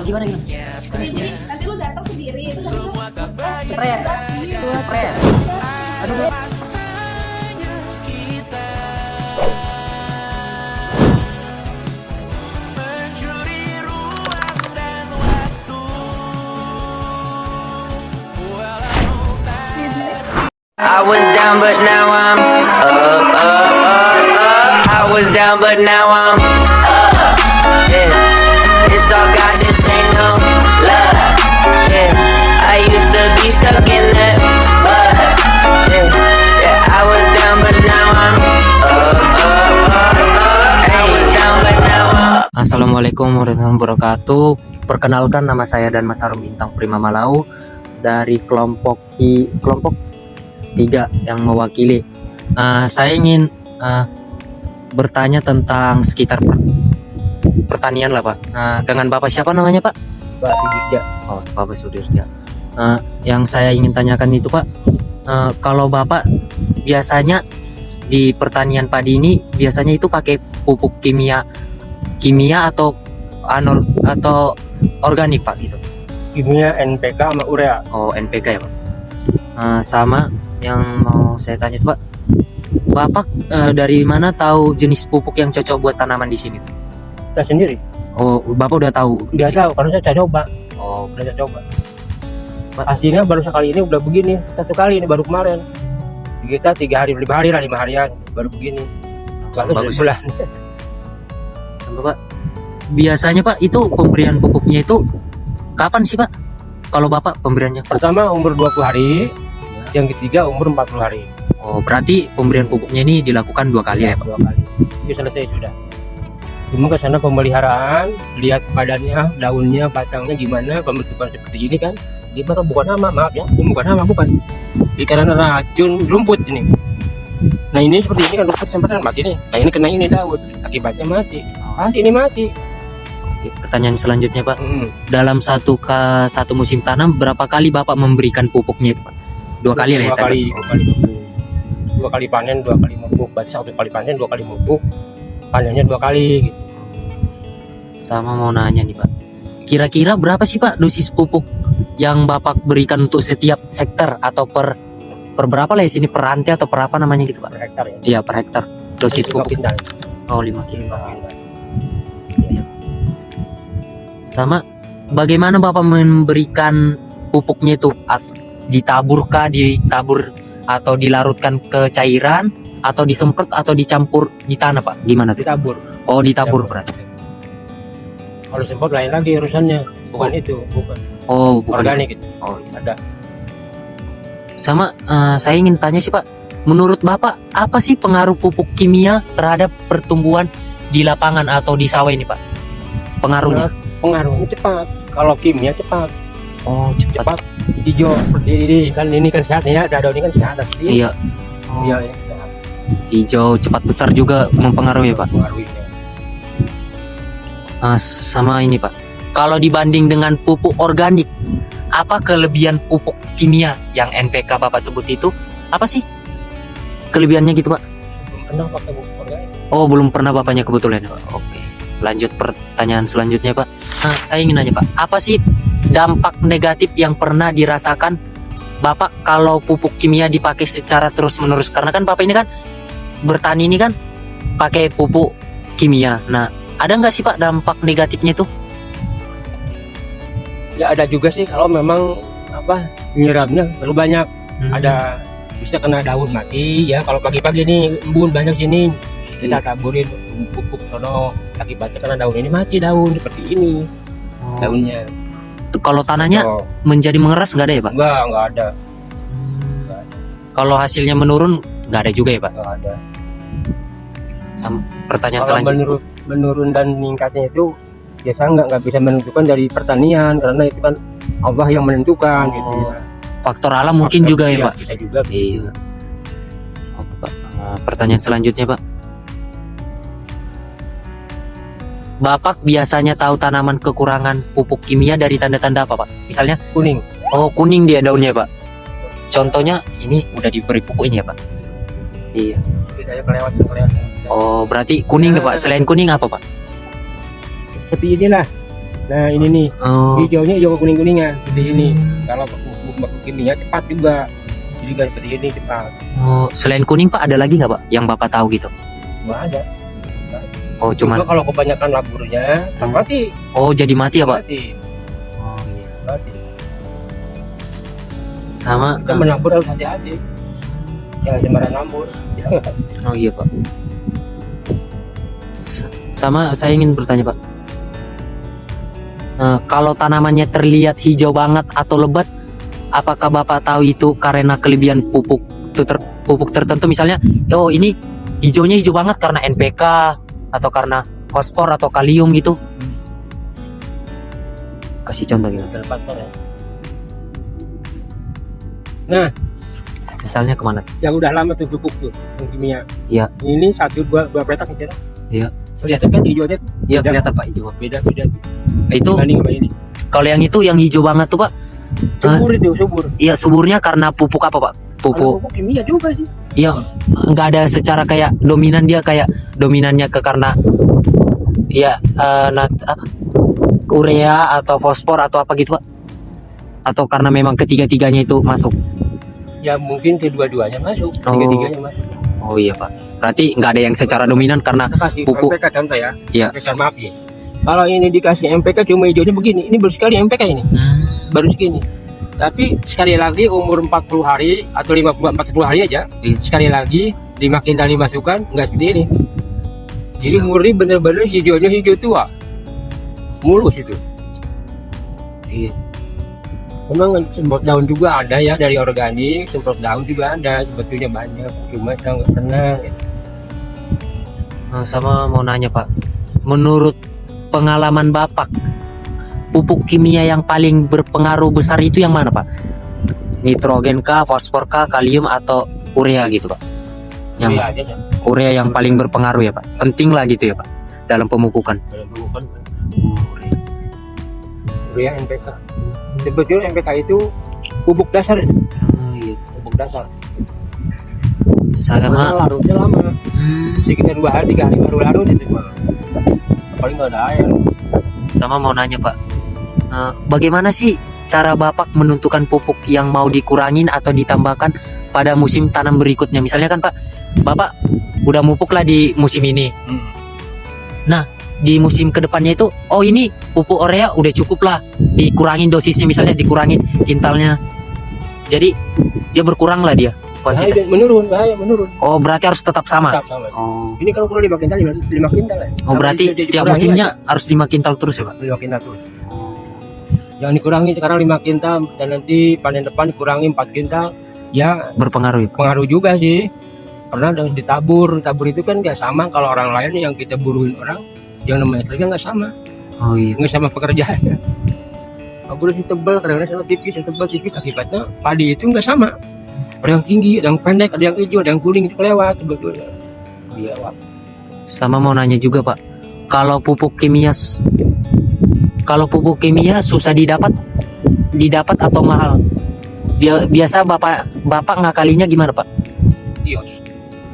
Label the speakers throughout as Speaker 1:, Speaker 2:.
Speaker 1: Gimana gimana?
Speaker 2: Nanti lu datang sendiri terus
Speaker 1: Cepret. Cepret. Aduh, Bu.
Speaker 3: I was down but now I'm up. I was down but now I'm up. Yeah, it's all God, this ain't no love. Yeah, I used to be stuck in that mud. Yeah, yeah, I was down but now I'm up. I was down but now I'm up.
Speaker 1: Assalamualaikum warahmatullahi wabarakatuh. Perkenalkan, nama saya dan Mas Harum Bintang Prima Malau dari kelompok 3 yang mewakili. Saya ingin bertanya tentang sekitar pertanian lah, Pak. Dengan Bapak siapa namanya, Pak?
Speaker 4: Pak Sudirja.
Speaker 1: Oh, Bapak Sudirja. Yang saya ingin tanyakan itu, Pak, kalau Bapak biasanya di pertanian padi ini biasanya itu pakai pupuk kimia atau organik, Pak, gitu?
Speaker 4: Kimia NPK sama urea.
Speaker 1: Oh, NPK ya, Pak. Sama yang mau saya tanya itu, Pak, Bapak dari mana tahu jenis pupuk yang cocok buat tanaman di sini?
Speaker 4: Saya sendiri.
Speaker 1: Oh, Bapak udah tahu?
Speaker 4: Udah tahu karena saya coba.
Speaker 1: Oh,
Speaker 4: Udah saya coba. Hasilnya baru sekali ini udah begini. Satu kali ini baru kemarin. Kita 3 hari, 5 hari lah, 5 harian baru begini.
Speaker 1: bagus.
Speaker 4: Sebulan.
Speaker 1: Bapak, biasanya, Pak, itu pemberian pupuknya itu kapan sih, Pak? Kalau Bapak pemberiannya?
Speaker 4: Pertama umur 20 hari, yang ketiga umur 40 hari.
Speaker 1: Oh, berarti pemberian pupuknya ini dilakukan 2 kali ya, Pak?
Speaker 4: 2 kali. Itu selesai sudah. Cuma ke sana pemeliharaan, lihat badannya, daunnya, batangnya gimana, pembentukan seperti ini kan. Dia kan bukan hama, maaf ya, bukan hama, bukan. Ini karena racun rumput ini. Nah ini seperti ini kan rumput sampai mati nih. Nah ini kena ini daun, akibatnya mati. Pasti ini mati.
Speaker 1: Oke, pertanyaan selanjutnya, Pak. Dalam satu musim tanam, berapa kali Bapak memberikan pupuknya itu, Pak? 2 kali lah ya?
Speaker 4: 2 kali. 2 kali panen, 2 kali mupuk. Berarti 1 kali panen, 2 kali mupuk. Panennya 2 kali gitu.
Speaker 1: Sama mau nanya nih, Pak, kira-kira berapa sih, Pak, dosis pupuk yang Bapak berikan untuk setiap hektar atau per berapa lah ya sini, per rantai atau per apa namanya gitu, Pak?
Speaker 4: Per hektar ya.
Speaker 1: Iya, per hektar dosis
Speaker 4: 5
Speaker 1: pupuk.
Speaker 4: kintal.
Speaker 1: Oh, 5 kilo.
Speaker 4: 5 kintal.
Speaker 1: Sama bagaimana Bapak memberikan pupuknya itu? Ditabur atau dilarutkan ke cairan atau disemprot atau dicampur di tanah, Pak? Gimana tuh?
Speaker 4: Ditabur.
Speaker 1: Oh, ditabur berarti.
Speaker 4: Kalau semprot lain lagi urusannya, bukan itu, bukan
Speaker 1: Oh, bukan.
Speaker 4: organik itu.
Speaker 1: Oh,
Speaker 4: Ada.
Speaker 1: sama saya ingin tanya sih, Pak, menurut Bapak apa sih pengaruh pupuk kimia terhadap pertumbuhan di lapangan atau di sawah ini, Pak? Pengaruhnya?
Speaker 4: Pengaruhnya cepat. Kalau kimia cepat,
Speaker 1: Oh, cepat.
Speaker 4: hijau seperti ini kan sehat ya, daun ini kan sehat asli.
Speaker 1: Iya. Oh,
Speaker 4: Iya, ya, sehat.
Speaker 1: hijau cepat besar juga mempengaruhi, Pak.
Speaker 4: Pengaruhnya.
Speaker 1: Sama ini, Pak, kalau dibanding dengan pupuk organik, apa kelebihan pupuk kimia yang NPK Bapak sebut itu? Apa sih kelebihannya gitu, Pak?
Speaker 4: Belum pernah pakai pupuk organik.
Speaker 1: Oh, belum pernah Bapaknya kebetulan, Pak. Oke, lanjut pertanyaan selanjutnya, Pak. Saya ingin nanya, Pak, apa sih dampak negatif yang pernah dirasakan Bapak kalau pupuk kimia dipakai secara terus-menerus? Karena kan Bapak ini kan bertani ini kan pakai pupuk kimia. Nah, ada nggak sih, Pak, dampak negatifnya itu?
Speaker 4: Ya ada juga sih kalau memang nyiramnya terlalu banyak. Ada bisa kena daun mati ya. Kalau pagi-pagi ini embun banyak sini, kita taburin pupuk sono, akibatnya karena daun ini mati, daun seperti ini daunnya.
Speaker 1: Kalau tanahnya
Speaker 4: Oh,
Speaker 1: menjadi mengeras nggak ada ya, Pak?
Speaker 4: enggak ada.
Speaker 1: Kalau hasilnya menurun nggak ada juga ya, Pak?
Speaker 4: Enggak ada.
Speaker 1: Pertanyaan
Speaker 4: Kalau
Speaker 1: selanjutnya.
Speaker 4: menurun dan meningkatnya itu ya saya nggak bisa menentukan dari pertanian karena itu kan Allah yang menentukan
Speaker 1: Oh,
Speaker 4: gitu ya.
Speaker 1: Faktor alam mungkin juga ya,
Speaker 4: Iya,
Speaker 1: Pak?
Speaker 4: bisa juga.
Speaker 1: Iya. Oke, Pak. Pertanyaan selanjutnya, Pak. Bapak biasanya tahu tanaman kekurangan pupuk kimia dari tanda-tanda apa, Pak? Misalnya,
Speaker 4: Kuning.
Speaker 1: oh, kuning dia daunnya, Pak. Contohnya ini udah diberi pupuk ini ya, Pak? Iya.
Speaker 4: Bedanya kelewat.
Speaker 1: Oh, berarti kuning, Pak. Selain kuning apa, Pak?
Speaker 4: Seperti inilah. Nah ini nih,
Speaker 1: Oh.
Speaker 4: hijaunya hijau kuning-kuningan seperti ini. Kalau pupuk kimia cepat juga, jadi nggak seperti ini cepat.
Speaker 1: Oh, selain kuning Pak ada lagi nggak Pak yang Bapak tahu gitu?
Speaker 4: Nggak ada.
Speaker 1: Oh,
Speaker 4: Cuma
Speaker 1: cuman
Speaker 4: kalau kebanyakan laburnya, mati.
Speaker 1: oh jadi mati ya Pak?
Speaker 4: Mati.
Speaker 1: Oh iya.
Speaker 4: Mati.
Speaker 1: Sama
Speaker 4: Kita menabur harus hati-hati. Jangan sembarang nabur.
Speaker 1: oh iya Pak. Sama saya ingin bertanya Pak. Kalau tanamannya terlihat hijau banget atau lebat, apakah Bapak tahu itu karena kelebihan pupuk tertentu misalnya, oh ini hijaunya hijau banget karena NPK atau karena fosfor atau kalium gitu? Kasih contoh gitu.
Speaker 4: Ada faktor ya. Nah,
Speaker 1: Misalnya kemana?
Speaker 4: yang udah lama tuh pupuk tuh yang kimia.
Speaker 1: Iya.
Speaker 4: Ini satu dua petak aja.
Speaker 1: Iya.
Speaker 4: Kelihatan kan hijaunya
Speaker 1: Iya
Speaker 4: Beda.
Speaker 1: kelihatan Pak hijau.
Speaker 4: beda
Speaker 1: Itu
Speaker 4: dibanding sama ini.
Speaker 1: kalau yang itu yang hijau banget tuh Pak,
Speaker 4: Subur itu subur.
Speaker 1: iya suburnya karena pupuk apa Pak?
Speaker 4: Kalau
Speaker 1: Pupuk.
Speaker 4: pupuk kimia juga sih.
Speaker 1: Iya, nggak ada secara kayak dominan dia kayak dominannya ke karena ya apa urea atau fosfor atau apa gitu Pak? Atau karena memang ketiga-tiganya itu masuk?
Speaker 4: Ya mungkin kedua-duanya masuk,
Speaker 1: Oh.
Speaker 4: tiga-tiganya masuk.
Speaker 1: Oh iya Pak, berarti nggak ada yang secara dominan karena
Speaker 4: Kita kasih
Speaker 1: pupuk.
Speaker 4: MPK contoh ya.
Speaker 1: Iya.
Speaker 4: MPK maaf ya. Kalau ini dikasih MPK cuma hijaunya begini, ini baru sekali MPK ini, baru segini. Tapi sekali lagi umur 40 hari atau 40 hari aja,
Speaker 1: Iya.
Speaker 4: sekali lagi 5 kintal dimasukkan, nggak seperti ini. Jadi
Speaker 1: Iya.
Speaker 4: murni bener-bener hijaunya hijau tua, mulus itu.
Speaker 1: Iya.
Speaker 4: Memang semprot daun juga ada ya dari organik, semprot daun juga ada, sebetulnya banyak, cuma saya nggak pernah.
Speaker 1: Sama mau nanya Pak, menurut pengalaman Bapak, pupuk kimia yang paling berpengaruh besar itu yang mana Pak? Nitrogen kah, fosfor kah, kalium atau urea gitu Pak? Yang
Speaker 4: Iya aja ya.
Speaker 1: urea yang paling berpengaruh ya Pak? Penting lah gitu ya Pak dalam pemupukan.
Speaker 4: Kalau bukan urea NPK. Sebetulnya NPK itu pupuk dasar,
Speaker 1: Oh, iya.
Speaker 4: pupuk dasar.
Speaker 1: Sama
Speaker 4: Karena larutnya lama, sekitar 2 hari 3 hari baru larut itu mah. Paling nggak ada air.
Speaker 1: sama mau nanya Pak, bagaimana sih cara Bapak menentukan pupuk yang mau dikurangin atau ditambahkan pada musim tanam berikutnya? Misalnya kan Pak, Bapak udah mupuk lah di musim ini. Di musim kedepannya itu, oh ini pupuk urea udah cukup lah, dikurangin dosisnya, misalnya dikurangin kintalnya, jadi dia berkurang lah dia kuantitas.
Speaker 4: Bahaya menurun.
Speaker 1: Oh berarti harus tetap sama.
Speaker 4: Tetap sama.
Speaker 1: Oh,
Speaker 4: Ini kalau kurang 5 kintal, 5 kintal ya.
Speaker 1: oh berarti
Speaker 4: Kalau
Speaker 1: setiap
Speaker 4: dikurangi
Speaker 1: musimnya harus 5 kintal terus ya Pak?
Speaker 4: aja, 5 kintal terus. Jangan dikurangi sekarang 5 kintal dan nanti panen depan dikurangi 4 kintal. Ya
Speaker 1: Berpengaruh ya Pak?
Speaker 4: pengaruh juga sih. Karena dengan tabur itu kan nggak sama kalau orang lain yang kita buruin orang, yang namanya kerja nggak sama.
Speaker 1: Oh iya.
Speaker 4: Nggak sama pekerjaannya. Kabur itu tebal, kadang-kadang sama tipis, yang tebal tipis, akibatnya padi itu nggak sama. Ada yang tinggi, ada yang pendek, ada yang hijau, ada yang kuning itu kelewat sebetulnya. Kelewat.
Speaker 1: Sama mau nanya juga Pak, kalau pupuk kimia susah didapat atau mahal? Biasa bapak ngakalinya gimana Pak?
Speaker 4: Kios.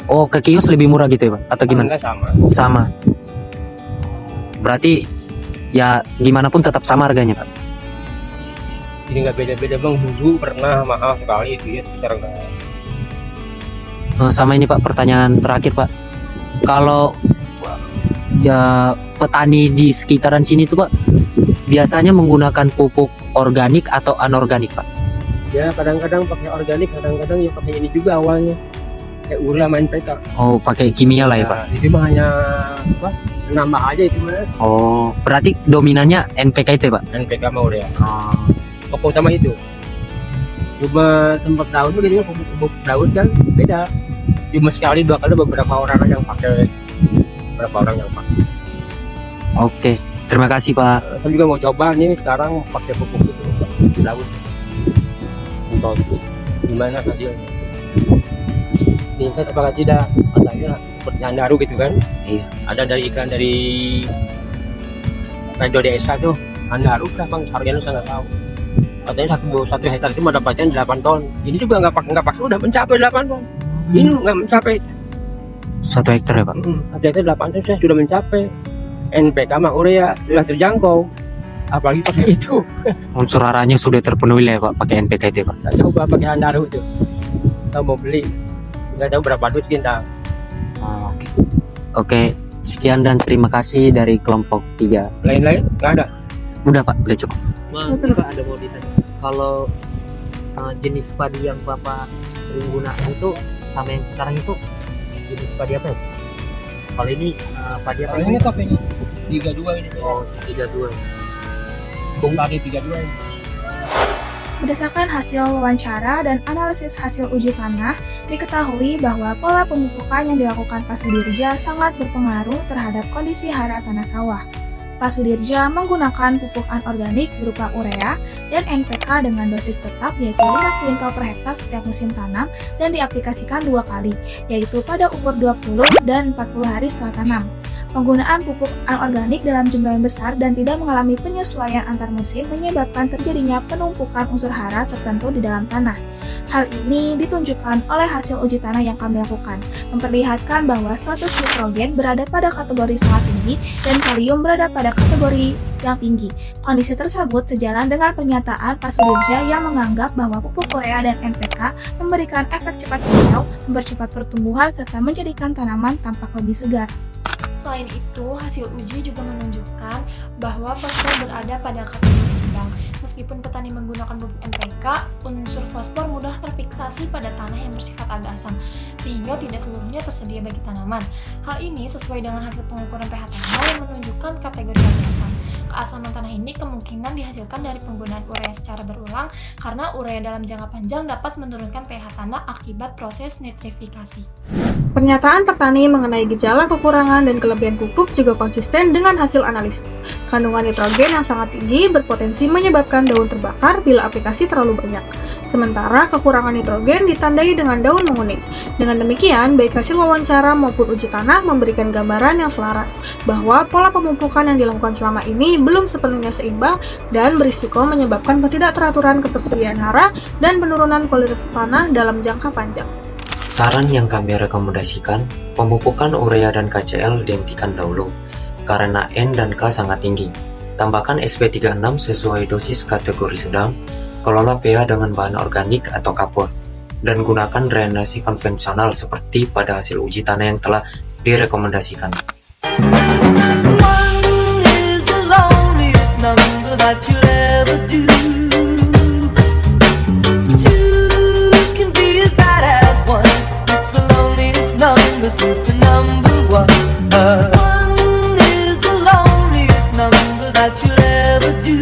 Speaker 1: Oh ke kios lebih murah gitu ya Pak? Atau gimana?
Speaker 4: Nggak sama.
Speaker 1: Sama. Berarti ya gimana pun tetap sama harganya Pak?
Speaker 4: Jadi nggak beda-beda bang. Dulu pernah mahal sekali itu ya, sekarang nggak.
Speaker 1: Sama ini Pak, pertanyaan terakhir Pak, kalau ya, petani di sekitaran sini tuh Pak biasanya menggunakan pupuk organik atau anorganik Pak?
Speaker 4: Ya kadang-kadang pakai organik, kadang-kadang ya pakai ini juga awalnya. Kayak urea main PK.
Speaker 1: Oh pakai kimia lah ya Pak?
Speaker 4: Itu mah hanya apa? Nambah aja itu mah.
Speaker 1: Oh berarti dominannya NPK itu ya Pak?
Speaker 4: NPK mah urea. Pokok utama itu. Cuma tempat daun tuh jadinya pupuk daun kan beda. Cuma sekali 2 kali beberapa orang yang pakai. Beberapa orang yang pakai.
Speaker 1: Oke, terima kasih Pak.
Speaker 4: Saya juga mau coba nih sekarang pakai pupuk itu daun. Untuk gimana hasilnya? Ini saya apakah tidak katanya seperti Handaru gitu kan?
Speaker 1: Iya.
Speaker 4: Ada dari iklan dari Radio DSK tuh Handaru berapa harganya saya nggak tahu. Katanya satu hektar itu mendapatkan 8 ton. Ini juga nggak pakai udah mencapai 8 ton. Ini nggak mencapai.
Speaker 1: 1 hektar ya Pak?
Speaker 4: 1 hektar 8 ton sudah mencapai. NPK sama urea sudah terjangkau. apalagi pakai itu.
Speaker 1: Unsur haranya sudah terpenuhi lah ya, Pak, pakai NPK itu ya, Pak.
Speaker 4: Nggak coba pakai Handaru itu. Kita mau beli, nggak tahu berapa duit kita.
Speaker 1: Oke. Oke, sekian dan terima kasih dari kelompok 3.
Speaker 4: Lain-lain nggak ada.
Speaker 1: Udah Pak, udah cukup.
Speaker 5: Betul Pak, ada mau ditanya. Kalau jenis padi yang Bapak sering gunakan itu sama yang sekarang itu jenis padi apa ya? Kalau ini padi apa
Speaker 4: Ini topengnya 32 ini.
Speaker 5: Oh, si 32.
Speaker 4: Bung padi 32 ini.
Speaker 2: Berdasarkan hasil wawancara dan analisis hasil uji tanah, diketahui bahwa pola pemupukan yang dilakukan Pak Sudirja sangat berpengaruh terhadap kondisi hara tanah sawah. Pak Sudirja menggunakan pupuk anorganik berupa urea dan NPK dengan dosis tetap yaitu 5 kuintal per hektar setiap musim tanam dan diaplikasikan 2 kali, yaitu pada umur 20 dan 40 hari setelah tanam. Penggunaan pupuk anorganik dalam jumlah yang besar dan tidak mengalami penyesuaian antar musim menyebabkan terjadinya penumpukan unsur hara tertentu di dalam tanah. Hal ini ditunjukkan oleh hasil uji tanah yang kami lakukan, memperlihatkan bahwa status nitrogen berada pada kategori sangat tinggi dan kalium berada pada kategori yang tinggi. Kondisi tersebut sejalan dengan pernyataan Pak Sudirja yang menganggap bahwa pupuk urea dan NPK memberikan efek cepat hijau, mempercepat pertumbuhan, serta menjadikan tanaman tampak lebih segar.
Speaker 6: Selain itu, hasil uji juga menunjukkan bahwa fosfor berada pada kategori sedang. Meskipun petani menggunakan pupuk NPK, unsur fosfor mudah terfiksasi pada tanah yang bersifat agak asam, sehingga tidak seluruhnya tersedia bagi tanaman. Hal ini sesuai dengan hasil pengukuran pH tanah yang menunjukkan kategori agak asam. Keasaman tanah ini kemungkinan dihasilkan dari penggunaan urea secara berulang, karena urea dalam jangka panjang dapat menurunkan pH tanah akibat proses nitrifikasi.
Speaker 2: Pernyataan petani mengenai gejala kekurangan dan kelebihan pupuk juga konsisten dengan hasil analisis. Kandungan nitrogen yang sangat tinggi berpotensi menyebabkan daun terbakar bila aplikasi terlalu banyak. Sementara kekurangan nitrogen ditandai dengan daun menguning. Dengan demikian, baik hasil wawancara maupun uji tanah memberikan gambaran yang selaras bahwa pola pemupukan yang dilakukan selama ini belum sepenuhnya seimbang dan berisiko menyebabkan ketidakteraturan ketersediaan hara dan penurunan kualitas tanah dalam jangka panjang.
Speaker 1: Saran yang kami rekomendasikan, pemupukan urea dan KCl dihentikan dahulu, karena N dan K sangat tinggi. Tambahkan SP36 sesuai dosis kategori sedang, kelola pH dengan bahan organik atau kapur, dan gunakan drainasi konvensional seperti pada hasil uji tanah yang telah direkomendasikan.
Speaker 3: This is the number one. One is the loneliest number that you'll ever do.